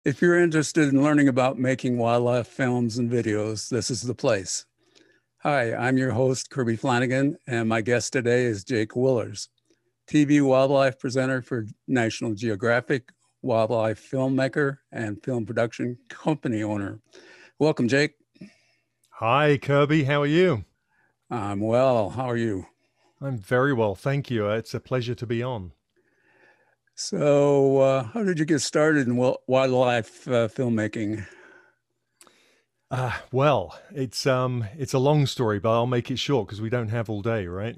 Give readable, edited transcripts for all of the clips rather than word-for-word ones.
If you're interested in learning about making wildlife films and videos, this is the place. Hi, I'm your host, Kirby Flanagan, and my guest today is Jake Willers, TV wildlife presenter for National Geographic, wildlife filmmaker, and film production company owner. Welcome, Jake. Hi, Kirby. How are you? I'm well. How are you? I'm very well, thank you. It's a pleasure to be on. How did you get started in wildlife filmmaking? It's a long story, but I'll make it short because we don't have all day, right?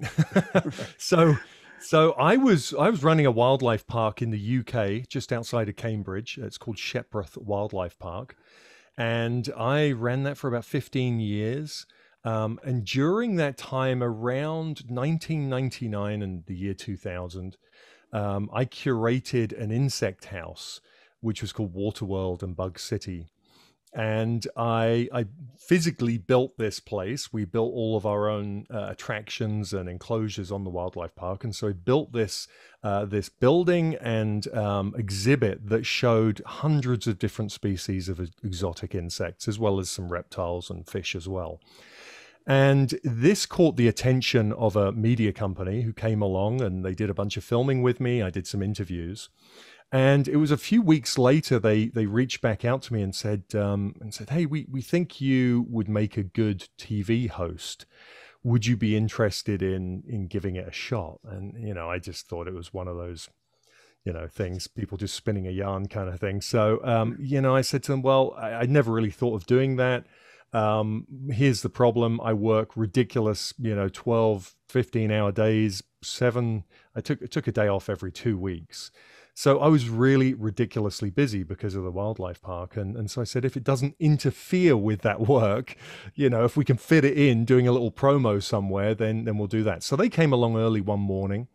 so so I was running a wildlife park in the UK, just outside of Cambridge. It's called Shepworth Wildlife Park, and I ran that for about 15 years. And during that time, around 1999 and the year 2000, I curated an insect house, which was called Waterworld and Bug City. And I physically built this place. We built all of our own attractions and enclosures on the wildlife park, and so I built this building and exhibit that showed hundreds of different species of exotic insects, as well as some reptiles and fish as well. And this caught the attention of a media company who came along and they did a bunch of filming with me. I did some interviews. And it was a few weeks later they reached back out to me and said, "Hey, we think you would make a good TV host. Would you be interested in giving it a shot?" And I just thought it was one of those things, people just spinning a yarn kind of thing. So I said to them, "Well, I never really thought of doing that. Here's the problem. I work ridiculous 12, 15-hour days, seven. I took a day off every 2 weeks." So I was really ridiculously busy because of the wildlife park. And so I said, if it doesn't interfere with that work, if we can fit it in doing a little promo somewhere, then we'll do that. So they came along early one morning.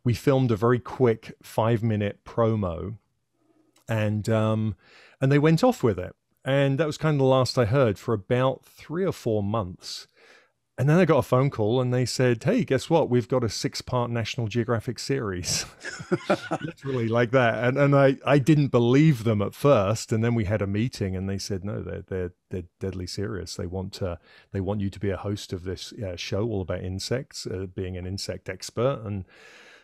We filmed a very quick 5-minute promo, and they went off with it. And that was kind of the last I heard for about 3 or 4 months. And then I got a phone call and they said, "Hey, guess what? We've got a 6-part National Geographic series." Literally like that. And I didn't believe them at first. And then we had a meeting and they said, "No, they're deadly serious. They want you to be a host of this show all about insects, being an insect expert."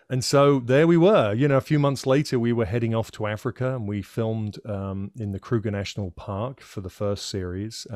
And so there we were. A few months later, we were heading off to Africa and we filmed in the Kruger National Park for the first series.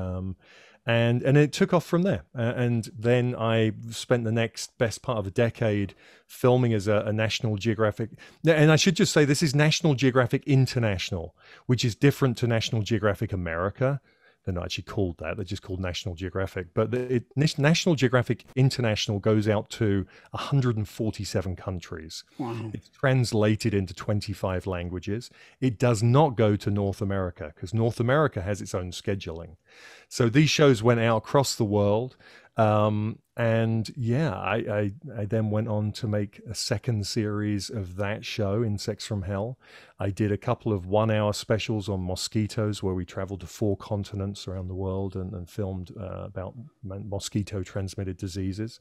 And it took off from there. And then I spent the next best part of a decade filming as a National Geographic. And I should just say this is National Geographic International, which is different to National Geographic America. They're not actually called that. They're just called National Geographic. But National Geographic International goes out to 147 countries. Wow. It's translated into 25 languages. It does not go to North America because North America has its own scheduling. So these shows went out across the world. And yeah, I then went on to make a second series of that show, Insects from Hell. I did a couple of 1-hour specials on mosquitoes where we traveled to 4 continents around the world and filmed about mosquito transmitted diseases.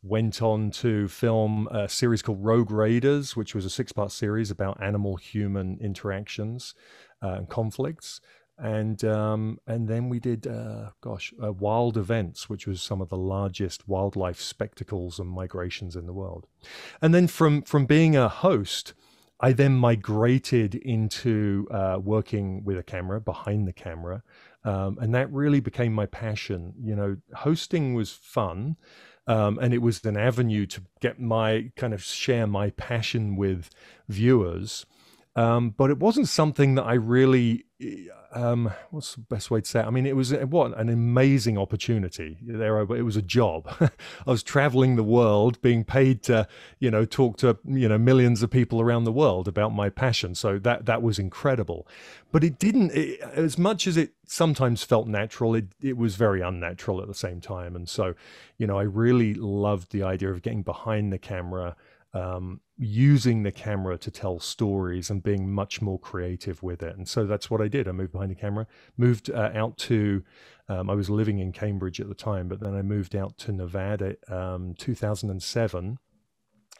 Went on to film a series called Rogue Raiders, which was a 6-part series about animal-human interactions and conflicts. And then we did wild events, which was some of the largest wildlife spectacles and migrations in the world. And then from being a host, I then migrated into working with a camera, behind the camera, and that really became my passion. Hosting was fun, and it was an avenue to get my kind of share my passion with viewers. But it wasn't something that I really, what's the best way to say it? I mean, it was what an amazing opportunity. It was a job. I was traveling the world, being paid to, talk to, millions of people around the world about my passion. So that was incredible. But it didn't, as much as it sometimes felt natural, it was very unnatural at the same time. And so, I really loved the idea of getting behind the camera, using the camera to tell stories and being much more creative with it. And so that's what I did. I moved behind the camera, moved out to, I was living in Cambridge at the time, but then I moved out to Nevada 2007.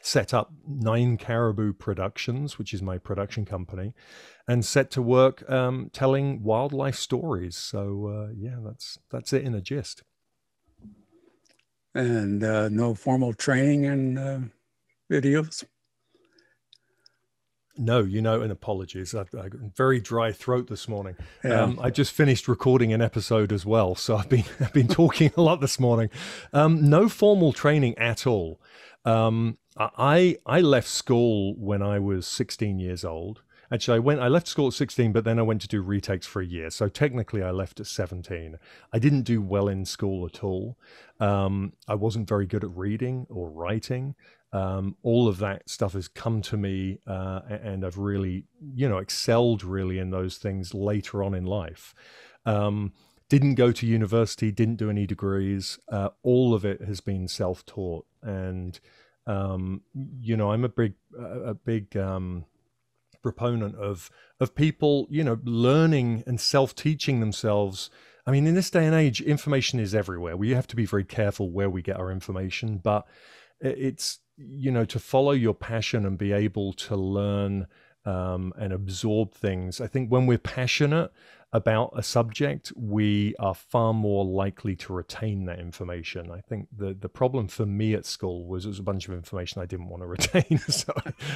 set up Nine Caribou Productions, which is my production company, and set to work telling wildlife stories. So yeah, that's it in a gist. And no formal training in videos? No, and apologies. I've got a very dry throat this morning. Yeah. I just finished recording an episode as well, so I've been talking a lot this morning. No formal training at all. I left school when I was 16 years old. Actually, I left school at 16, but then I went to do retakes for a year. So technically, I left at 17. I didn't do well in school at all. I wasn't very good at reading or writing. All of that stuff has come to me, and I've really, excelled really in those things later on in life. Didn't go to university, didn't do any degrees. All of it has been self-taught, and I'm a big proponent of people, learning and self-teaching themselves. I mean, in this day and age, information is everywhere. We have to be very careful where we get our information, but it's, to follow your passion and be able to learn and absorb things. I think when we're passionate about a subject, we are far more likely to retain that information. I think the problem for me at school was it was a bunch of information I didn't want to retain.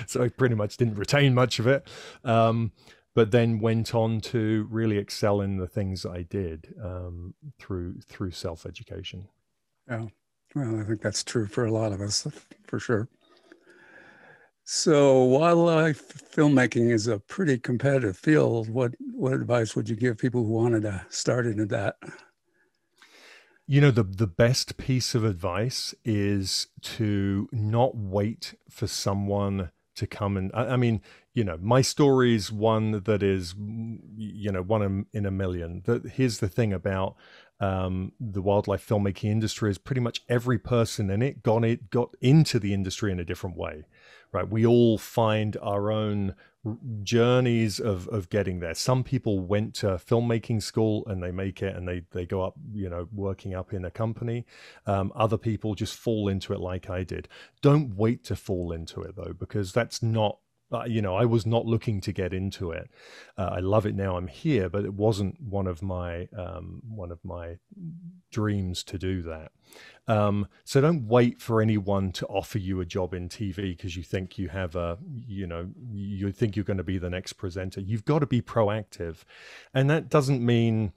so I pretty much didn't retain much of it. But then went on to really excel in the things that I did through self-education. Yeah. Well, I think that's true for a lot of us, for sure. So wildlife filmmaking is a pretty competitive field. What advice would you give people who wanted to start into that? The best piece of advice is to not wait for someone to come and, I mean, my story is one that is, one in a million. Here's the thing about the wildlife filmmaking industry is pretty much every person in it got into the industry in a different way, right? We all find our own journeys of getting there. Some people went to filmmaking school and they make it and they go up, working up in a company. Other people just fall into it like I did. Don't wait to fall into it though, because that's not, I was not looking to get into it. I love it now. I'm here, but it wasn't one of my dreams to do that. So don't wait for anyone to offer you a job in TV because you think you have you think you're going to be the next presenter. You've got to be proactive, and that doesn't mean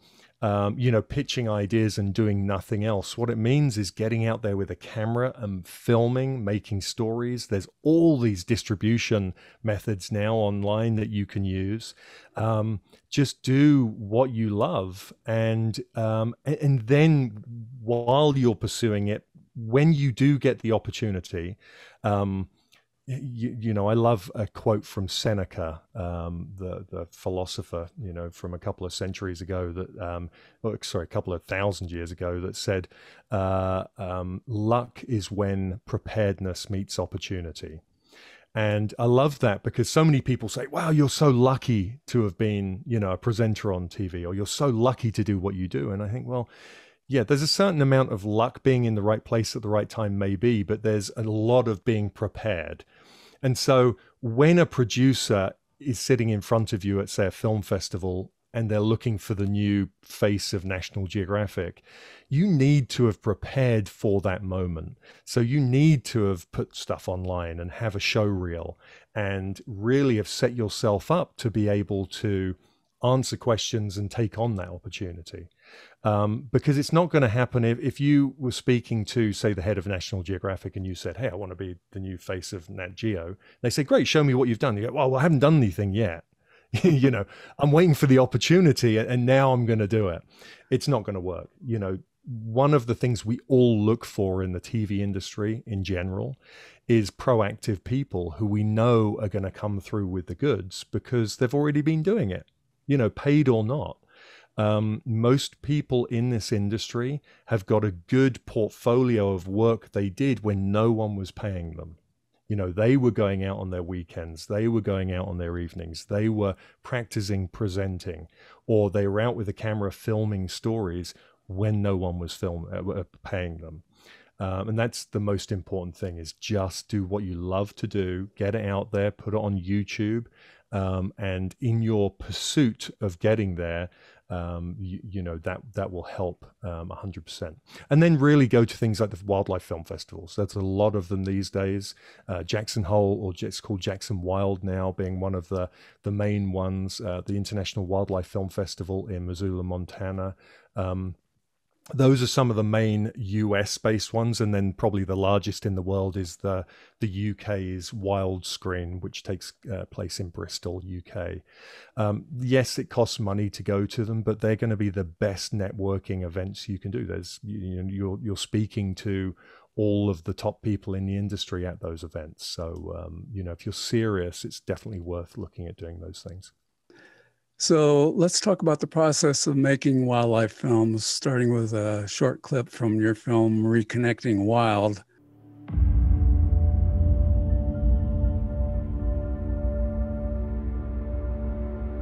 pitching ideas and doing nothing else. What it means is getting out there with a camera and filming, making stories. There's all these distribution methods now online that you can use. Just do what you love, and then while you're pursuing it, when you do get the opportunity, I love a quote from Seneca, the philosopher, from a couple of centuries ago a couple of thousand years ago that said, luck is when preparedness meets opportunity. And I love that because so many people say, wow, you're so lucky to have been, a presenter on TV, or you're so lucky to do what you do. And I think, well, yeah, there's a certain amount of luck being in the right place at the right time, maybe, but there's a lot of being prepared. And so when a producer is sitting in front of you at, say, a film festival, and they're looking for the new face of National Geographic, you need to have prepared for that moment. So you need to have put stuff online and have a show reel and really have set yourself up to be able to answer questions and take on that opportunity. Because it's not going to happen if you were speaking to, say, the head of National Geographic and you said, hey, I want to be the new face of Nat Geo. They say, great, show me what you've done. You go, well, I haven't done anything yet. I'm waiting for the opportunity and now I'm going to do it. It's not going to work. One of the things we all look for in the TV industry in general is proactive people who we know are going to come through with the goods because they've already been doing it, paid or not. Most people in this industry have got a good portfolio of work they did when no one was paying them. They were going out on their weekends, they were going out on their evenings, they were practicing presenting, or they were out with a camera filming stories when no one was paying them. And that's the most important thing, is just do what you love to do, get it out there, put it on YouTube. And in your pursuit of getting there, you know, that will help 100%. And then really go to things like the wildlife film festivals. That's a lot of them these days. Jackson Hole, or it's called Jackson Wild now, being one of the main ones. The International Wildlife Film Festival in Missoula, Montana. Those are some of the main US-based ones, and then probably the largest in the world is the UK's Wild Screen, which takes place in Bristol, UK. Yes, it costs money to go to them, but they're going to be the best networking events you can do. There's, you know, you're speaking to all of the top people in the industry at those events. So, you know, if you're serious, it's definitely worth looking at doing those things. So let's talk about the process of making wildlife films, starting with a short clip from your film, Reconnecting Wild.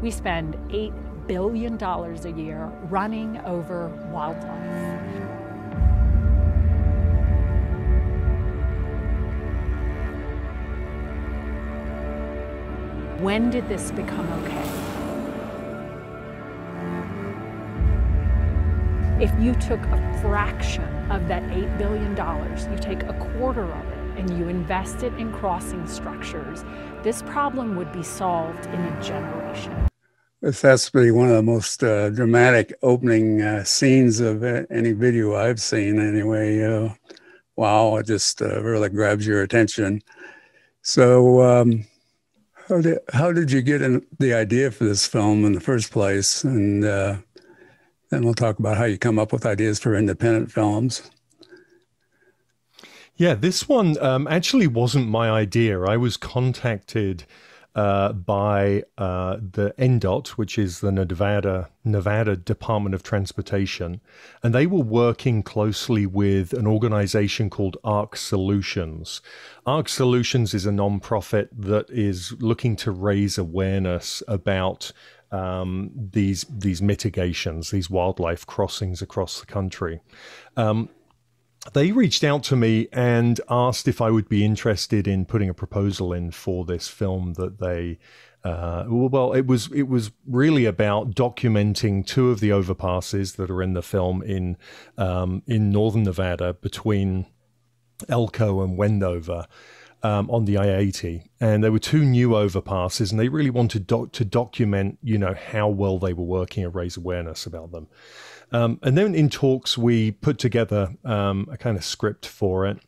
We spend $8 billion a year running over wildlife. When did this become okay? If you took a fraction of that $8 billion, you take a quarter of it, and you invest it in crossing structures, this problem would be solved in a generation. This has to be one of the most dramatic opening scenes of any video I've seen anyway. Wow, it just really grabs your attention. So how did you get the idea for this film in the first place? And then we'll talk about how you come up with ideas for independent films. Yeah, this one actually wasn't my idea. I was contacted by the NDOT, which is the Nevada Department of Transportation, and they were working closely with an organization called ARC Solutions. ARC Solutions is a nonprofit that is looking to raise awareness about these mitigations, these wildlife crossings across the country. They reached out to me and asked if I would be interested in putting a proposal in for this film that they, well, it was really about documenting two of the overpasses that are in the film in northern Nevada between Elko and Wendover. On the I-80, and there were two new overpasses, and they really wanted to document, you know, how well they were working and raise awareness about them. And then in talks, we put together a kind of script for it.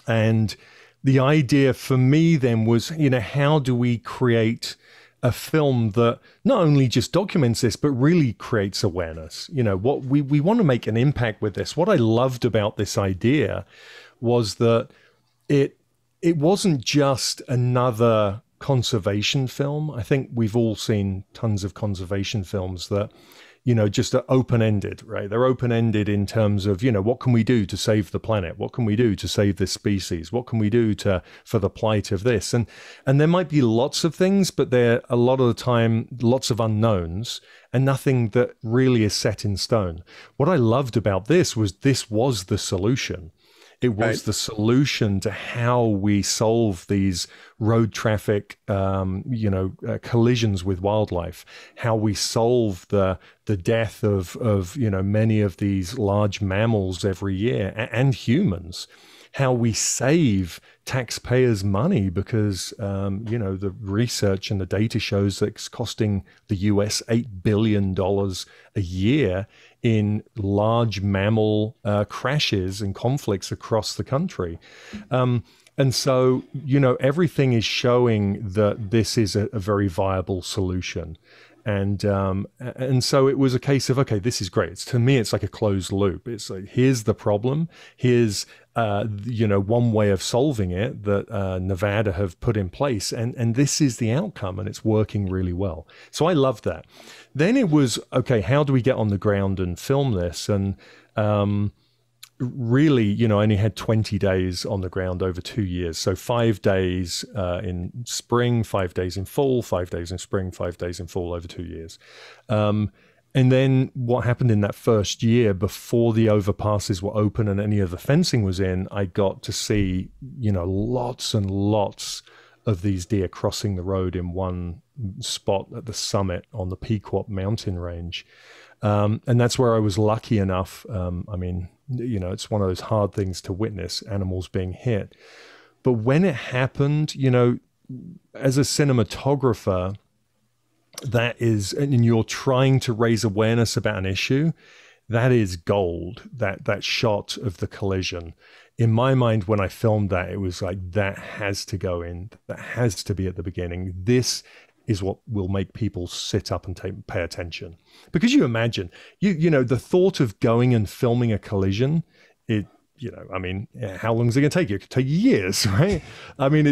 And the idea for me then was, you know, how do we create a film that not only just documents this, but really creates awareness? You know, what we want to make an impact with this. What I loved about this idea was that it wasn't just another conservation film. I think we've all seen tons of conservation films that, you know, just are open-ended, right? They're open-ended in terms of, you know, what can we do to save the planet? What can we do to save this species? What can we do for the plight of this? And there might be lots of things, but there a lot of the time, lots of unknowns and nothing that really is set in stone. What I loved about this was the solution. It was the solution to how we solve these road traffic, collisions with wildlife, how we solve the death of many of these large mammals every year and humans, how we save taxpayers money because, the research and the data shows that it's costing the US $8 billion a year in large mammal crashes and conflicts across the country. And so, everything is showing that this is a very viable solution. And so it was a case of, okay, this is great. To me, it's like a closed loop. It's like, here's the problem. Here's, one way of solving it that Nevada have put in place. And this is the outcome, and it's working really well. So I loved that. Then it was, okay, how do we get on the ground and film this? And really, I only had 20 days on the ground over 2 years. So 5 days in spring, 5 days in fall, 5 days in spring, 5 days in fall over 2 years. And then what happened in that first year, before the overpasses were open and any of the fencing was in, I got to see, lots and lots of these deer crossing the road in one spot at the summit on the Pequot mountain range. And that's where I was lucky enough. It's one of those hard things to witness, animals being hit. But when it happened, as a cinematographer, and you're trying to raise awareness about an issue, that is gold, that shot of the collision. In my mind, when I filmed that, it was like, that has to go in, that has to be at the beginning. This is what will make people sit up and pay attention. Because you imagine, the thought of going and filming a collision, how long is it going to take you? It could take years, right? I mean,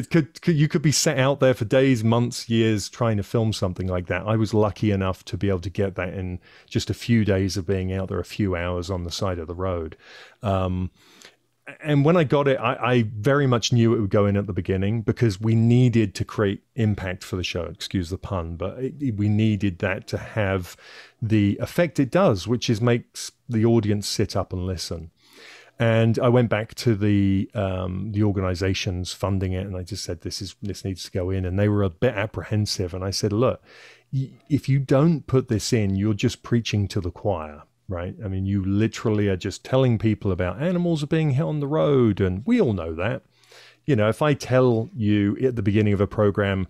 you could be set out there for days, months, years trying to film something like that. I was lucky enough to be able to get that in just a few days of being out there, a few hours on the side of the road. And when I got it, I very much knew it would go in at the beginning because we needed to create impact for the show, excuse the pun, but we needed that to have the effect it does, which is makes the audience sit up and listen. And I went back to the organizations funding it, and I just said, this needs to go in. And they were a bit apprehensive. And I said, look, if you don't put this in, you're just preaching to the choir, right? I mean, you literally are just telling people about animals are being hit on the road. And we all know that. If I tell you at the beginning of a program,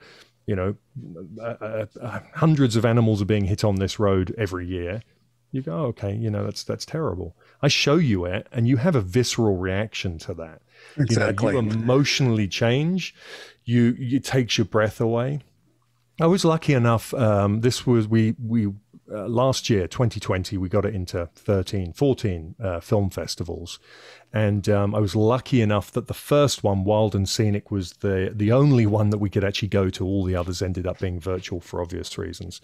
hundreds of animals are being hit on this road every year, you go, okay, that's terrible. I show you it, and you have a visceral reaction to that. Exactly. You emotionally change. It takes your breath away. I was lucky enough. This was we last year, 2020, we got it into 14 film festivals, and I was lucky enough that the first one, Wild and Scenic, was the only one that we could actually go to. All the others ended up being virtual for obvious reasons.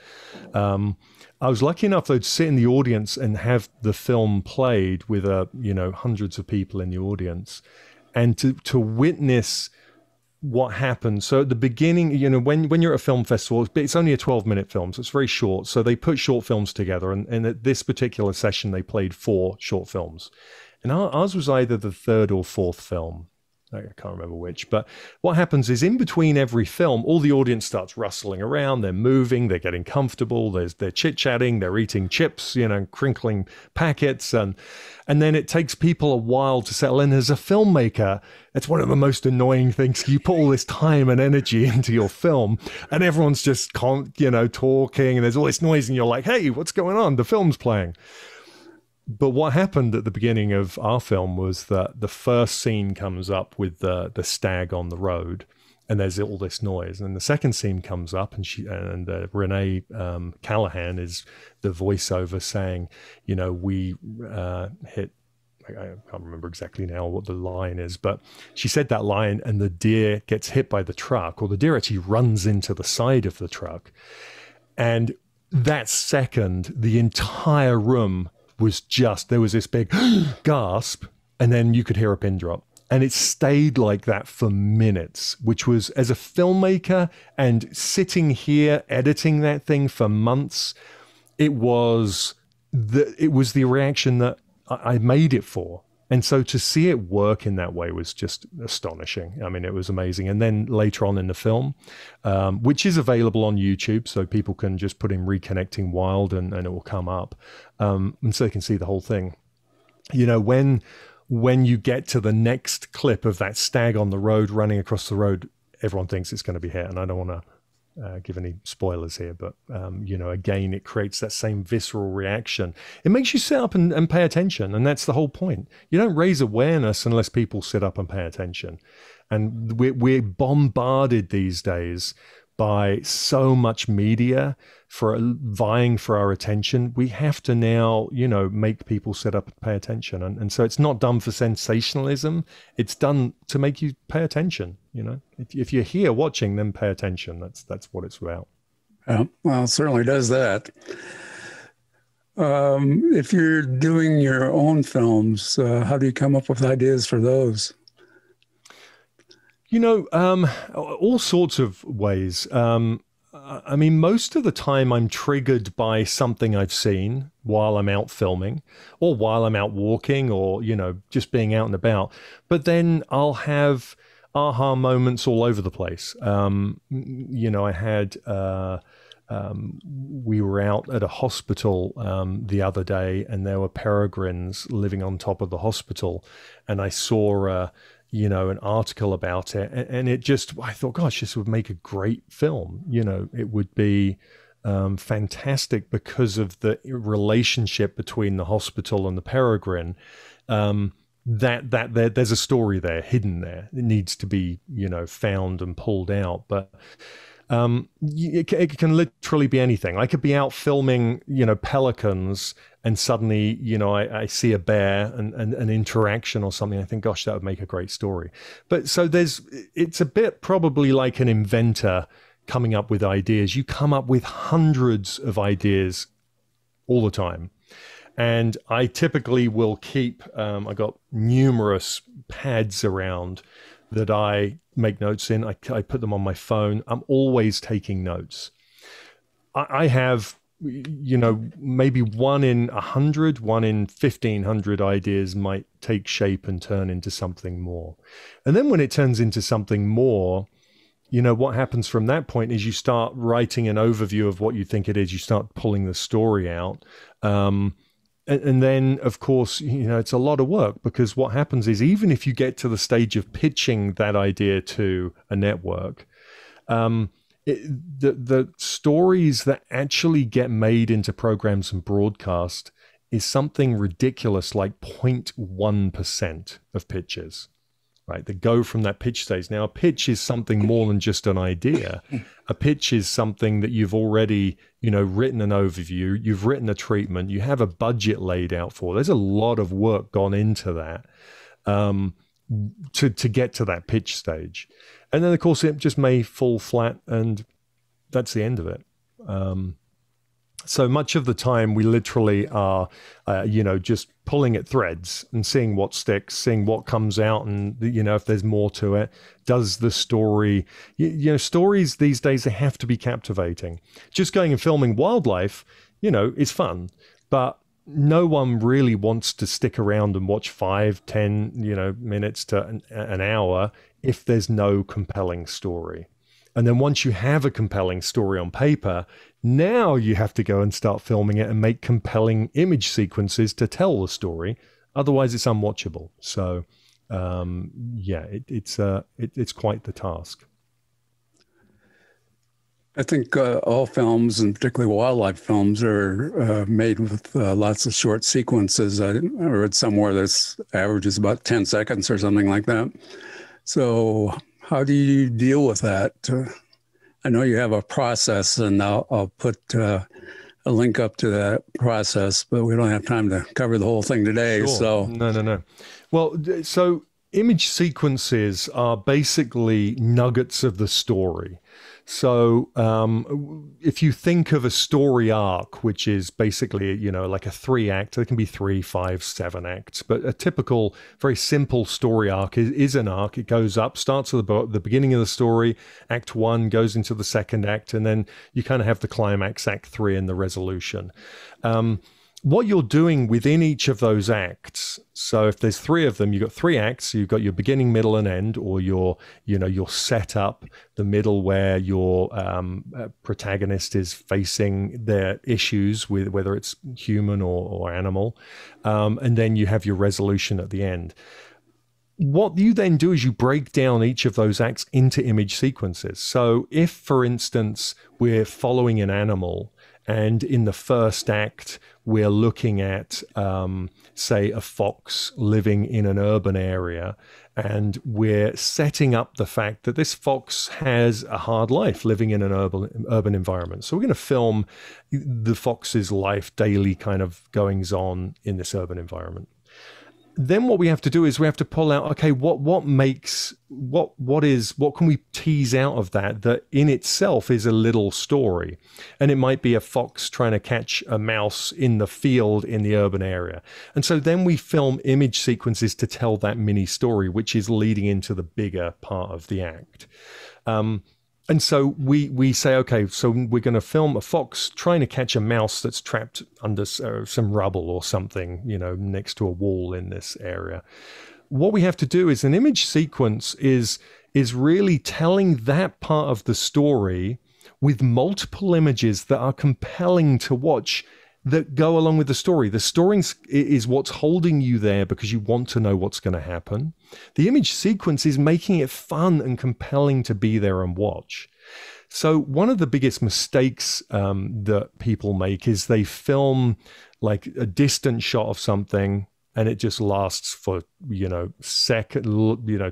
I was lucky enough, though, to sit in the audience and have the film played with hundreds of people in the audience, and to witness what happened. So at the beginning, when you're at a film festival, it's only a 12-minute film, so it's very short. So they put short films together, and at this particular session, they played 4 short films. And ours was either the 3rd or 4th film. I can't remember which. But what happens is, in between every film, all the audience starts rustling around. They're moving. They're getting comfortable. They're chit-chatting. They're eating chips, crinkling packets. And then it takes people a while to settle in. As a filmmaker, it's one of the most annoying things. You put all this time and energy into your film, and everyone's just, talking. And there's all this noise. And you're like, hey, what's going on? The film's playing. But what happened at the beginning of our film was that the first scene comes up with the stag on the road, and there's all this noise. And the second scene comes up, and Renee Callahan is the voiceover saying, we hit. I can't remember exactly now what the line is, but she said that line, and the deer gets hit by the truck, or the deer actually runs into the side of the truck. And that second, the entire room there was this big gasp, and then you could hear a pin drop. And it stayed like that for minutes, which was, as a filmmaker and sitting here editing that thing for months, it was the reaction that I made it for. And so to see it work in that way was just astonishing. I mean, it was amazing. And then later on in the film, which is available on YouTube, so people can just put in Reconnecting Wild and it will come up. And so they can see the whole thing. When you get to the next clip of that stag on the road, running across the road, everyone thinks it's going to be hit. And I don't want to give any spoilers here, but again, it creates that same visceral reaction. It makes you sit up and pay attention, and that's the whole point. You don't raise awareness unless people sit up and pay attention. And we're bombarded these days by so much media vying for our attention. We have to now, make people sit up and pay attention. And so it's not done for sensationalism. It's done to make you pay attention. If you're here watching, then pay attention. That's what it's about. Well, it certainly does that. If you're doing your own films, how do you come up with ideas for those? All sorts of ways. I mean, most of the time I'm triggered by something I've seen while I'm out filming or while I'm out walking or, just being out and about. But then I'll have aha moments all over the place. I had, we were out at a hospital the other day, and there were peregrines living on top of the hospital. And I saw an article about it, and I thought, gosh, this would make a great film. It would be fantastic because of the relationship between the hospital and the peregrine. There's a story there, hidden there. It needs to be, found and pulled out. But it can literally be anything. I could be out filming, pelicans, and suddenly, I see a bear and an interaction or something. I think, gosh, that would make a great story. But so it's a bit probably like an inventor coming up with ideas. You come up with hundreds of ideas all the time. And I typically will keep, I got numerous pads around that I make notes in. I put them on my phone. I'm always taking notes. I have, maybe 1 in 100, 1 in 1,500 ideas might take shape and turn into something more. And then when it turns into something more, what happens from that point is you start writing an overview of what you think it is. You start pulling the story out. And then, of course, it's a lot of work, because what happens is, even if you get to the stage of pitching that idea to a network, the stories that actually get made into programs and broadcast is something ridiculous, like 0.1% of pitches, right? That go from that pitch stage. Now, a pitch is something more than just an idea. A pitch is something that you've already, written an overview, you've written a treatment, you have a budget laid out for. There's a lot of work gone into that to get to that pitch stage. And then, of course, it just may fall flat, and that's the end of it. So much of the time, we literally are, just pulling at threads and seeing what sticks, seeing what comes out, and, if there's more to it. Does the story, stories these days, they have to be captivating. Just going and filming wildlife, is fun, but no one really wants to stick around and watch 5, 10, minutes to an hour if there's no compelling story. And then once you have a compelling story on paper, now you have to go and start filming it and make compelling image sequences to tell the story. Otherwise, it's unwatchable. So, it's quite the task. I think all films, and particularly wildlife films, are made with lots of short sequences. I read somewhere this averages about 10 seconds or something like that. So how do you deal with that? I know you have a process, and I'll put a link up to that process, but we don't have time to cover the whole thing today. Sure. So No. Well, so image sequences are basically nuggets of the story. So if you think of a story arc, which is basically, like a 3-act, there can be 3, 5, 7 acts, but a typical, very simple story arc is an arc. It goes up, starts at the beginning of the story, act 1, goes into the 2nd act, and then you kind of have the climax, act 3, and the resolution. What you're doing within each of those acts, so if there's 3 of them, you've got 3 acts, you've got your beginning, middle, and end, or your setup, the middle where your protagonist is facing their issues with whether it's human or animal, and then you have your resolution at the end. What you then do is you break down each of those acts into image sequences. So if, for instance, we're following an animal, and in the first act, we're looking at, say, a fox living in an urban area, and we're setting up the fact that this fox has a hard life living in an urban environment. So we're going to film the fox's life, daily kind of goings on in this urban environment. Then what we have to do is we have to pull out, okay, what can we tease out of that in itself is a little story. And it might be a fox trying to catch a mouse in the field in the urban area. And so then we film image sequences to tell that mini story, which is leading into the bigger part of the act. And And so we say, okay, so we're going to film a fox trying to catch a mouse that's trapped under some rubble or something, next to a wall in this area. What we have to do is an image sequence is really telling that part of the story with multiple images that are compelling to watch, that go along with the story. The story is what's holding you there because you want to know what's going to happen. The image sequence is making it fun and compelling to be there and watch. So one of the biggest mistakes that people make is they film like a distant shot of something and it just lasts for,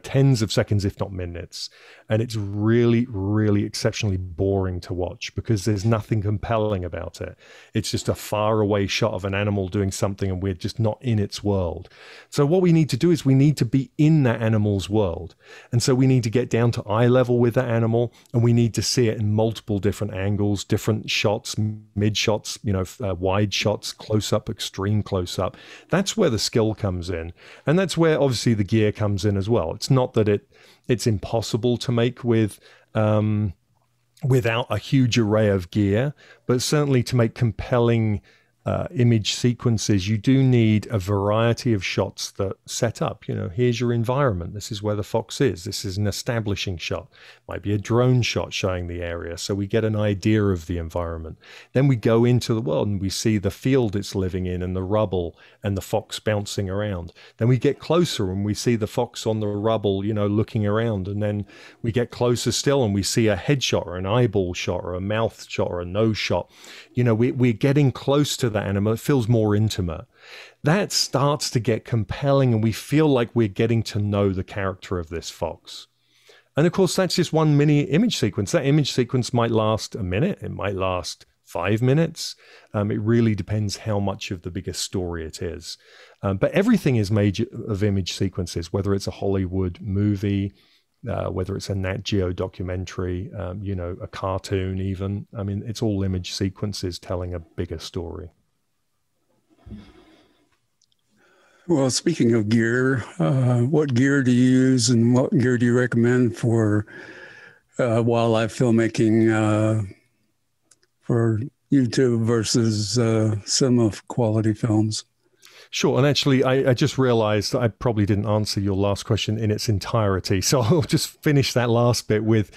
tens of seconds, if not minutes. And it's really, really exceptionally boring to watch because there's nothing compelling about it. It's just a far away shot of an animal doing something and we're just not in its world. So what we need to do is we need to be in that animal's world. And so we need to get down to eye level with that animal and we need to see it in multiple different angles, different shots, mid shots, wide shots, close up, extreme close up. That's where the skill comes in. And that's where obviously the gear comes in as well. It's not that it's impossible to make with without a huge array of gear, but certainly to make compelling image sequences, you do need a variety of shots that set up. Here's your environment. This is where the fox is. This is an establishing shot. Might be a drone shot showing the area, so we get an idea of the environment. Then we go into the world and we see the field it's living in and the rubble and the fox bouncing around. Then we get closer and we see the fox on the rubble, looking around. And then we get closer still and we see a head shot or an eyeball shot or a mouth shot or a nose shot. We're getting close to that animal. It feels more intimate. That starts to get compelling and we feel like we're getting to know the character of this fox. And of course, that's just one mini image sequence. That image sequence might last a minute. It might last 5 minutes. It really depends how much of the biggest story it is. But everything is made of image sequences, whether it's a Hollywood movie, whether it's a Nat Geo documentary, a cartoon even. I mean, it's all image sequences telling a bigger story. Well, speaking of gear, what gear do you use and what gear do you recommend for wildlife filmmaking for YouTube versus cinema quality films? Sure. And actually, I just realized that I probably didn't answer your last question in its entirety. So I'll just finish that last bit with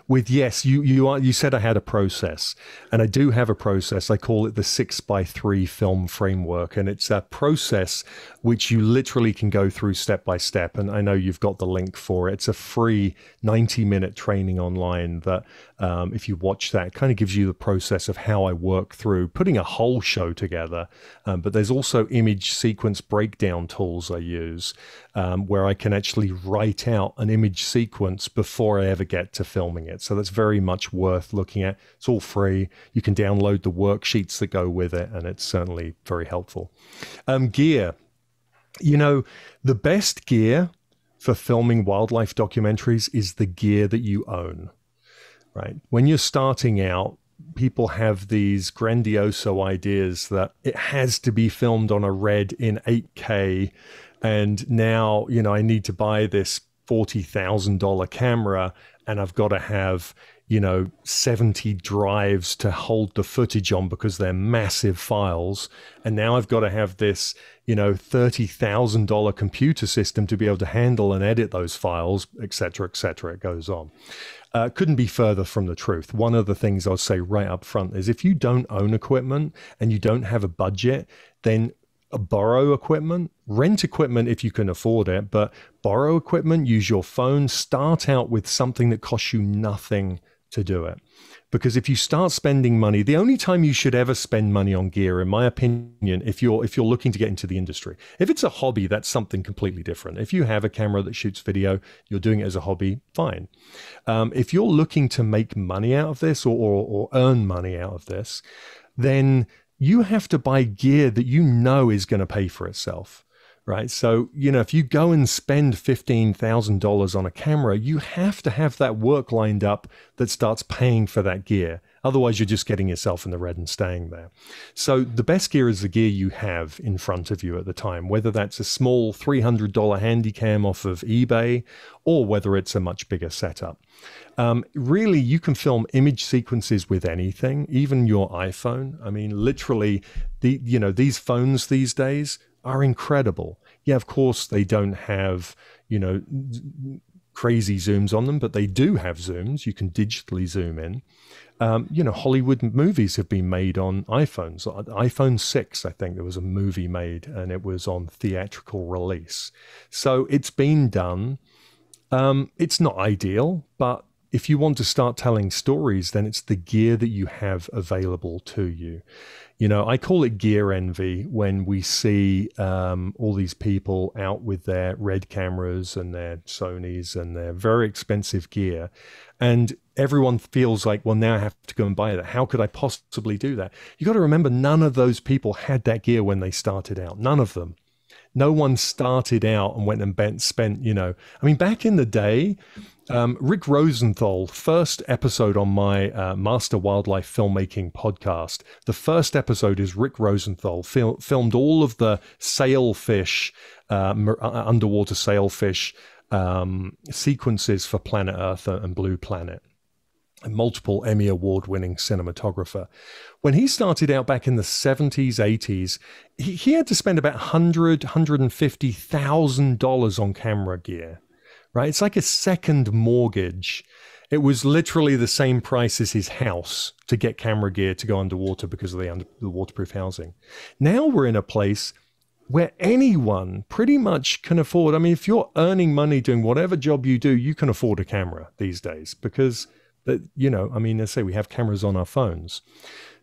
yes, you said I had a process, and I do have a process. I call it the 6x3 film framework. And it's a process which you literally can go through step by step. And I know you've got the link for it. It's a free 90-minute training online that if you watch that, kind of gives you the process of how I work through putting a whole show together. But there's also image sequence breakdown tools I use where I can actually write out an image sequence before I ever get to filming it. So that's very much worth looking at. It's all free. You can download the worksheets that go with it, and it's certainly very helpful. Gear. The best gear for filming wildlife documentaries is the gear that you own, right? When you're starting out, people have these grandioso ideas that it has to be filmed on a Red in 8K. And now, I need to buy this $40,000 camera and I've got to have, 70 drives to hold the footage on because they're massive files. And now I've got to have this, $30,000 computer system to be able to handle and edit those files, et cetera, et cetera. It goes on. Couldn't be further from the truth. One of the things I'll say right up front is if you don't own equipment and you don't have a budget, then borrow equipment, rent equipment if you can afford it, but borrow equipment, use your phone, start out with something that costs you nothing to do it. Because if you start spending money, the only time you should ever spend money on gear, in my opinion, if you're looking to get into the industry, if it's a hobby, that's something completely different. If you have a camera that shoots video, you're doing it as a hobby, fine. If you're looking to make money out of this or earn money out of this, then you have to buy gear that is going to pay for itself. Right. So, if you go and spend $15,000 on a camera, you have to have that work lined up that starts paying for that gear. Otherwise, you're just getting yourself in the red and staying there. So the best gear is the gear you have in front of you at the time, whether that's a small $300 Handycam off of eBay or whether it's a much bigger setup. Really, you can film image sequences with anything, even your iPhone. I mean, literally, these phones these days are incredible. Yeah, of course, they don't have, crazy zooms on them, but they do have zooms. You can digitally zoom in. Hollywood movies have been made on iPhones. iPhone 6, I think there was a movie made, and it was on theatrical release. So it's been done. It's not ideal, but if you want to start telling stories, then it's the gear that you have available to you. I call it gear envy when we see all these people out with their Red cameras and their Sonys and their very expensive gear. And everyone feels like, well, now I have to go and buy that. How could I possibly do that? You got to remember, none of those people had that gear when they started out. None of them. No one started out and went and spent, back in the day, Rick Rosenthal, first episode on my Master Wildlife Filmmaking podcast. The first episode is Rick Rosenthal filmed all of the sailfish, underwater sailfish sequences for Planet Earth and Blue Planet. A multiple Emmy Award-winning cinematographer. When he started out back in the 70s, 80s, he had to spend about $150,000 on camera gear, right? It's like a second mortgage. It was literally the same price as his house to get camera gear to go underwater because of the waterproof housing. Now we're in a place where anyone pretty much can afford. I mean, if you're earning money doing whatever job you do, you can afford a camera these days because let's say we have cameras on our phones.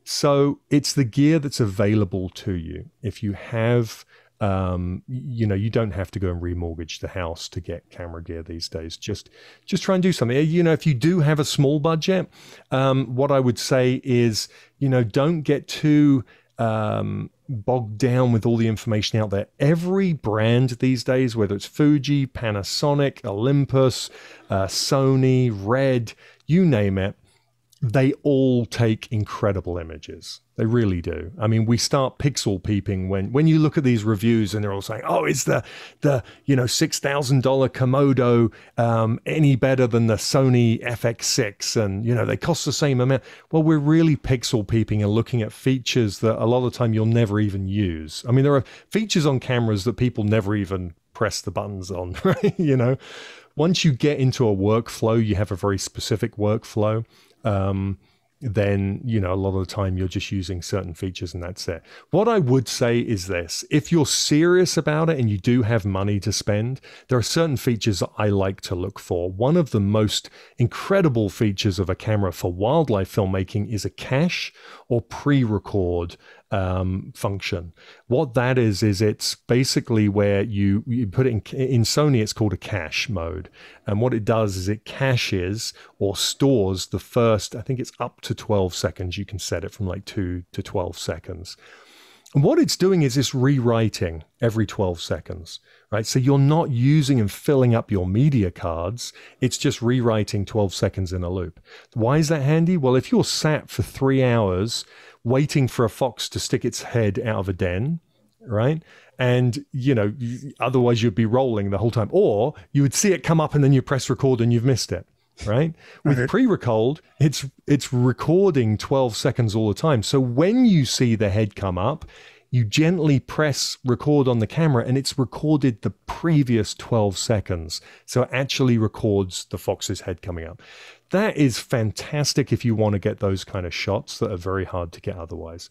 So it's the gear that's available to you. If you have, you don't have to go and remortgage the house to get camera gear these days. Just try and do something. If you do have a small budget, what I would say is, don't get too bogged down with all the information out there. Every brand these days, whether it's Fuji, Panasonic, Olympus, Sony, Red, you name it, they all take incredible images. They really do. I mean, we start pixel peeping when you look at these reviews and they're all saying, oh, is the $6,000 Komodo any better than the Sony FX6? And, they cost the same amount. Well, we're really pixel peeping and looking at features that a lot of the time you'll never even use. I mean, there are features on cameras that people never even press the buttons on, right? Once you get into a workflow, you have a very specific workflow. Then, a lot of the time you're just using certain features and that's it. What I would say is this: if you're serious about it and you do have money to spend, there are certain features that I like to look for. One of the most incredible features of a camera for wildlife filmmaking is a cache or pre-record function. What that is it's basically where you put it in Sony, it's called a cache mode. And what it does is it caches or stores the first, I think it's up to 12 seconds. You can set it from like 2 to 12 seconds. And what it's doing is it's rewriting every 12 seconds, right? So you're not using and filling up your media cards. It's just rewriting 12 seconds in a loop. Why is that handy? Well, if you're sat for 3 hours waiting for a fox to stick its head out of a den, right? And, otherwise you'd be rolling the whole time. Or you would see it come up and then you press record and you've missed it, right? With pre-record, it's recording 12 seconds all the time. So when you see the head come up, you gently press record on the camera and it's recorded the previous 12 seconds. So it actually records the fox's head coming up. That is fantastic if you want to get those kind of shots that are very hard to get otherwise.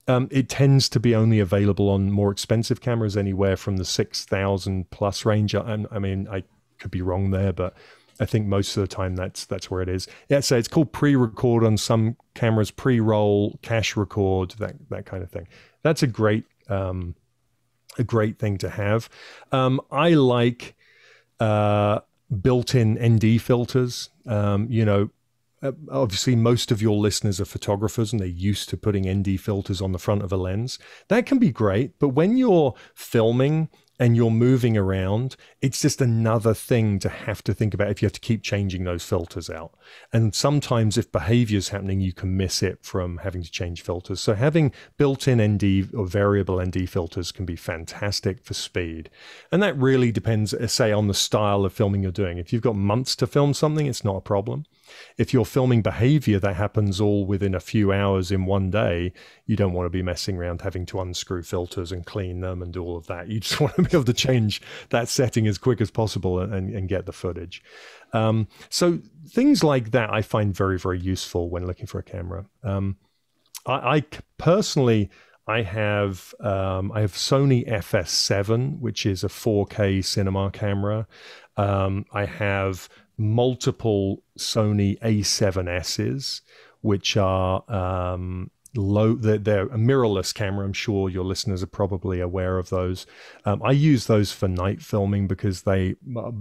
It tends to be only available on more expensive cameras, anywhere from the 6,000 plus range. I mean, I could be wrong there, but I think most of the time that's where it is. Yeah, so it's called pre-record on some cameras, pre-roll, cache record, that kind of thing. That's a great thing to have. I like built-in ND filters. Obviously most of your listeners are photographers and they're used to putting ND filters on the front of a lens. That can be great, but when you're filming and you're moving around, it's just another thing to have to think about if you have to keep changing those filters out. And sometimes if behavior is happening, you can miss it from having to change filters. So having built-in ND or variable ND filters can be fantastic for speed. And that really depends, say, on the style of filming you're doing. If you've got months to film something, it's not a problem. If you're filming behavior that happens all within a few hours in one day, you don't want to be messing around having to unscrew filters and clean them and do all of that. You just want to be able to change that setting as quick as possible and get the footage. So things like that I find very, very useful when looking for a camera. I personally, I have Sony FS7, which is a 4K cinema camera. I have multiple Sony A7Ss, which are they're a mirrorless camera. I'm sure your listeners are probably aware of those. I use those for night filming because they,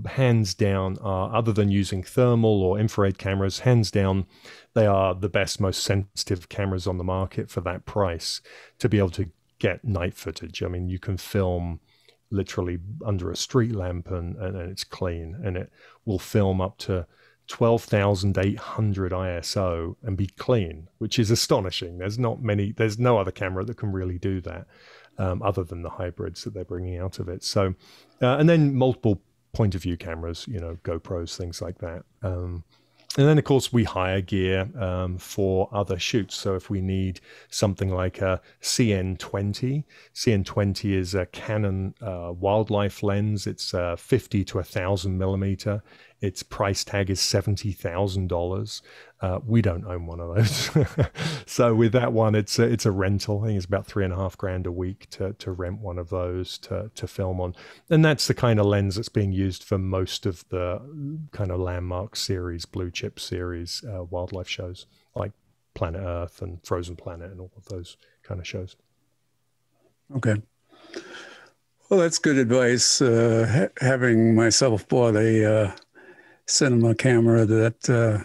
hands down, are, other than using thermal or infrared cameras, hands down, they are the best, most sensitive cameras on the market for that price to be able to get night footage. I mean, you can film literally under a street lamp and it's clean, and it will film up to 12,800 ISO and be clean, which is astonishing. There's no other camera that can really do that, other than the hybrids that they're bringing out of it. So, and then multiple point of view cameras, GoPros, things like that. And then, of course, we hire gear for other shoots. So if we need something like a CN20, CN20 is a Canon wildlife lens. It's 50 to 1,000 millimeter. Its price tag is $70,000. We don't own one of those. So with that one, it's a rental. I think it's about $3,500 a week to rent one of those to film on. And that's the kind of lens that's being used for most of the kind of landmark series, blue chip series, wildlife shows like Planet Earth and Frozen Planet and all of those kind of shows. Okay. Well, that's good advice. Having myself bought a cinema camera that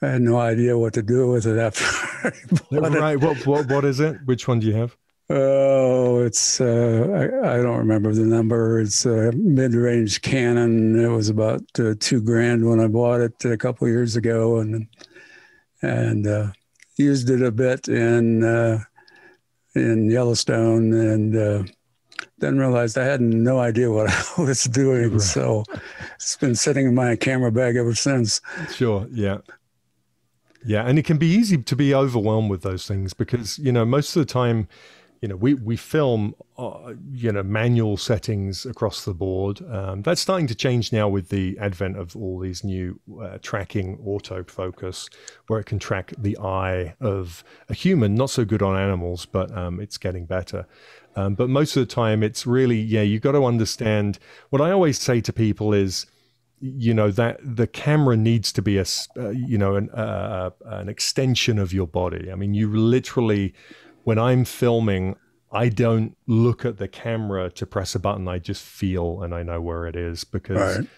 I had no idea what to do with it after I bought right. it. What is it? Which one do you have? Oh, it's I don't remember the number. It's a mid-range Canon. It was about $2,000 when I bought it a couple of years ago, and used it a bit in Yellowstone, and then realized I had no idea what I was doing. Right. So it's been sitting in my camera bag ever since. Sure. Yeah. Yeah. And it can be easy to be overwhelmed with those things because, most of the time, we film, manual settings across the board. That's starting to change now with the advent of all these new tracking autofocus, where it can track the eye of a human. Not so good on animals, but it's getting better. But most of the time, it's really, you've got to understand. What I always say to people is, that the camera needs to be an extension of your body. I mean, you literally, when I'm filming, I don't look at the camera to press a button. I just feel and I know where it is because right.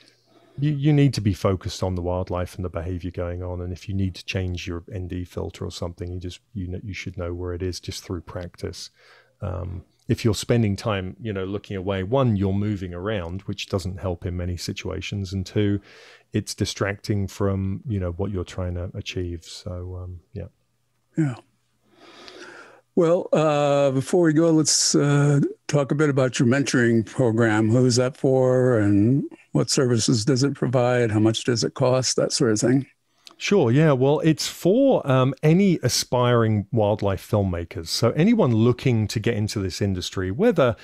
you need to be focused on the wildlife and the behavior going on. And if you need to change your ND filter or something, you should know where it is just through practice. If you're spending time, looking away, one, you're moving around, which doesn't help in many situations. And two, it's distracting from, what you're trying to achieve. So, yeah. Yeah. Well, before we go, let's talk a bit about your mentoring program. Who's that for and what services does it provide? How much does it cost? That sort of thing. Sure. Yeah. Well, it's for any aspiring wildlife filmmakers. So anyone looking to get into this industry, whether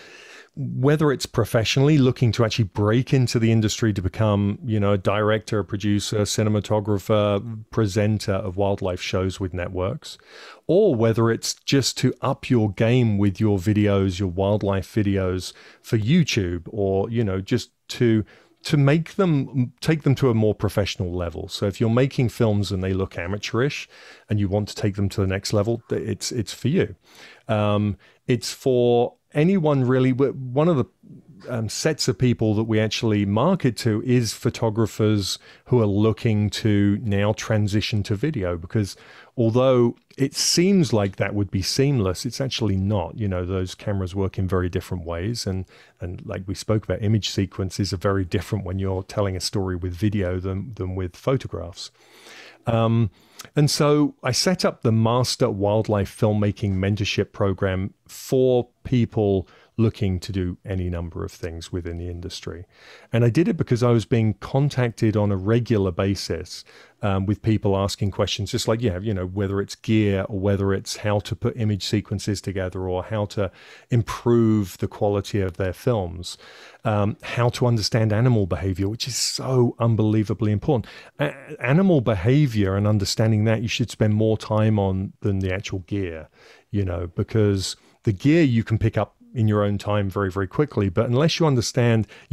it's professionally looking to actually break into the industry to become, a director, producer, cinematographer, presenter of wildlife shows with networks, or whether it's just to up your game with your videos, your wildlife videos for YouTube, or, just to take them to a more professional level. So if you're making films and they look amateurish and you want to take them to the next level, it's for you. It's for anyone really. One of the sets of people that we actually market to is photographers who are looking to now transition to video, because although it seems like that would be seamless, it's actually not. Those cameras work in very different ways. And like we spoke about, image sequences are very different when you're telling a story with video than with photographs. And so I set up the Master Wildlife Filmmaking Mentorship Program for people looking to do any number of things within the industry. And I did it because I was being contacted on a regular basis with people asking questions, just like, whether it's gear or whether it's how to put image sequences together or how to improve the quality of their films, how to understand animal behavior, which is so unbelievably important. Animal behavior and understanding that you should spend more time on than the actual gear, because the gear you can pick up in your own time very, very quickly. But unless you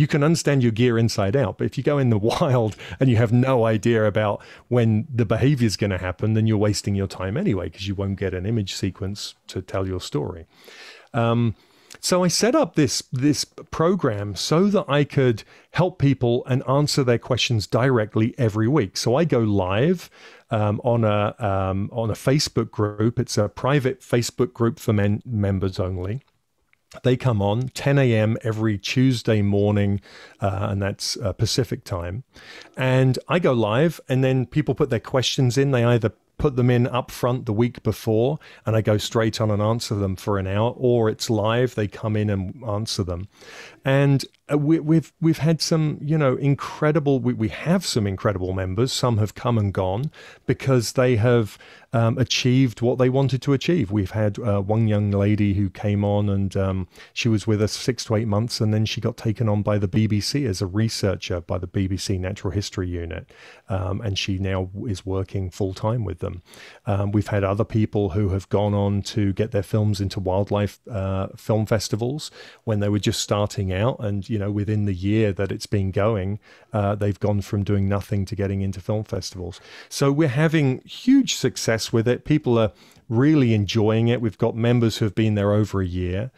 can understand your gear inside out. But if you go in the wild and you have no idea about when the behavior is going to happen, then you're wasting your time anyway, because you won't get an image sequence to tell your story. So I set up this program so that I could help people and answer their questions directly every week. So I go live on a Facebook group. It's a private Facebook group for members only. They come on 10 a.m. every Tuesday morning, and that's Pacific time. And I go live, and then people put their questions in. They either put them in up front the week before, and I go straight on and answer them for an hour, or it's live, they come in and answer them. And we've had some, incredible, we have some incredible members. Some have come and gone because they have achieved what they wanted to achieve. We've had one young lady who came on, and she was with us 6 to 8 months, and then she got taken on by the BBC as a researcher by the BBC Natural History Unit, and she now is working full-time with them. We've had other people who have gone on to get their films into wildlife film festivals when they were just starting out, and within the year that it's been going, they've gone from doing nothing to getting into film festivals. So we're having huge success with it. People are really enjoying it. We've got members who have been there over a year.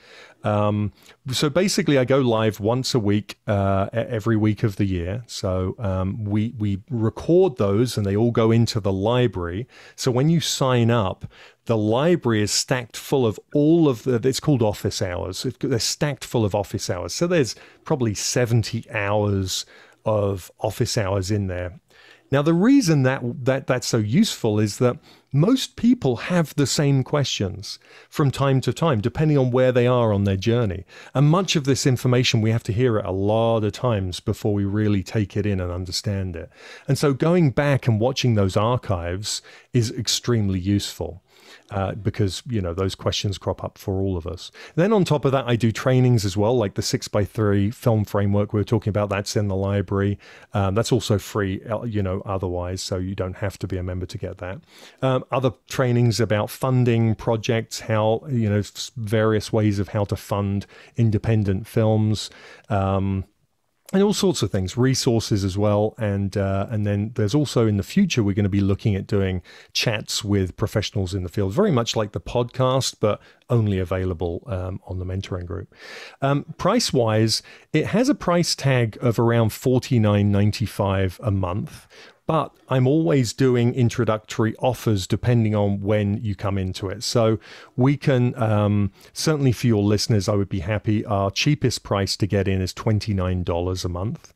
So basically I go live once a week, every week of the year. So we record those, and they all go into the library. So when you sign up, the library is stacked full of it's called office hours. They're stacked full of office hours. So there's probably 70 hours of office hours in there. Now, the reason that's so useful is that most people have the same questions from time to time, depending on where they are on their journey. And much of this information, we have to hear it a lot of times before we really take it in and understand it. And so going back and watching those archives is extremely useful. Because, those questions crop up for all of us. Then on top of that, I do trainings as well, like the 6x3 film framework we were talking about. That's in the library. That's also free, otherwise, so you don't have to be a member to get that. Other trainings about funding projects, how, various ways of how to fund independent films. And all sorts of things, resources as well. And then there's also in the future, we're going to be looking at doing chats with professionals in the field, very much like the podcast, but only available on the mentoring group. Price-wise, it has a price tag of around $49.95 a month. But I'm always doing introductory offers depending on when you come into it. So we can, certainly for your listeners, I would be happy. Our cheapest price to get in is $29 a month.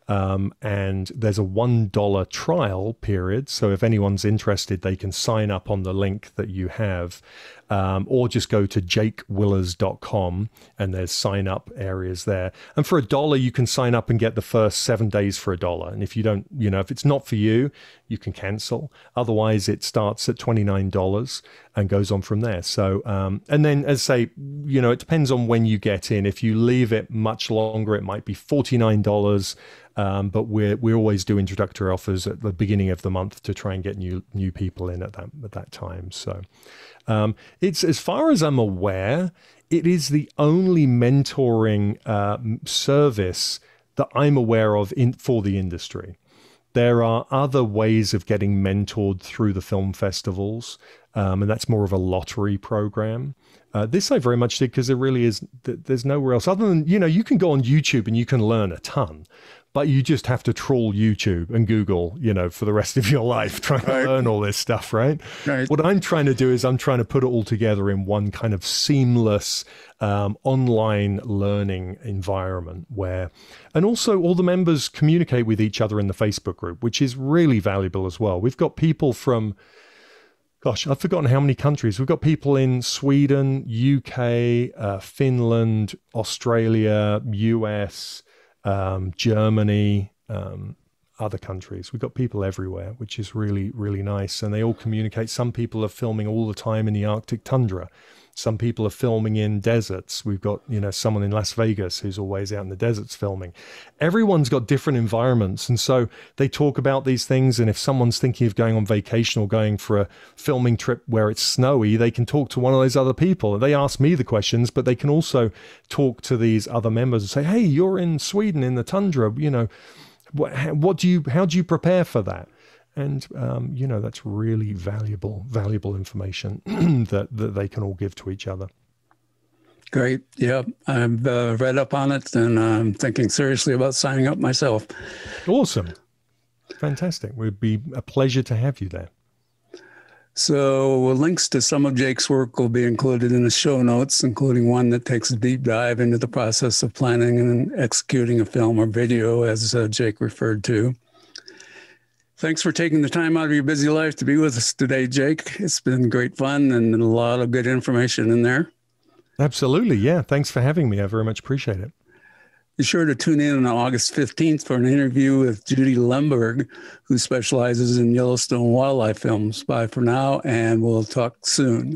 And there's a $1 trial period. So if anyone's interested, they can sign up on the link that you have, or just go to jakewillers.com and there's sign up areas there. And for $1, you can sign up and get the first 7 days for $1. And if you don't, if it's not for you, you can cancel. Otherwise, it starts at $29 and goes on from there. So, and then as I say, it depends on when you get in. If you leave it much longer, it might be $49. But we always do introductory offers at the beginning of the month to try and get new people in at that time. So it's, as far as I'm aware, it is the only mentoring service that I'm aware of for the industry. There are other ways of getting mentored through the film festivals, and that's more of a lottery program. This I very much did because there really is, there's nowhere else other than, you can go on YouTube and you can learn a ton. but you just have to trawl YouTube and Google, for the rest of your life, trying to learn all this stuff, right? What I'm trying to do is I'm trying to put it all together in one kind of seamless online learning environment and also all the members communicate with each other in the Facebook group, which is really valuable as well. We've got people from, gosh, I've forgotten how many countries. We've got people in Sweden, UK, Finland, Australia, US, Germany, other countries. We've got people everywhere, which is really, really nice. And they all communicate. Some people are filming all the time in the Arctic tundra. Some people are filming in deserts. We've got, someone in Las Vegas who's always out in the deserts filming. Everyone's got different environments. And so they talk about these things. And if someone's thinking of going on vacation or going for a filming trip where it's snowy, they can talk to one of those other people. They ask me the questions, but they can also talk to these other members and say, hey, you're in Sweden in the tundra, how do you prepare for that? And, that's really valuable information that they can all give to each other. Great. Yeah, I've read up on it, and I'm thinking seriously about signing up myself. Awesome. Fantastic. It would be a pleasure to have you there. So links to some of Jake's work will be included in the show notes, including one that takes a deep dive into the process of planning and executing a film or video, as Jake referred to. Thanks for taking the time out of your busy life to be with us today, Jake. It's been great fun and a lot of good information in there. Absolutely. Yeah. Thanks for having me. I very much appreciate it. Be sure to tune in on August 15th for an interview with Judy Lemberg, who specializes in Yellowstone wildlife films. Bye for now, and we'll talk soon.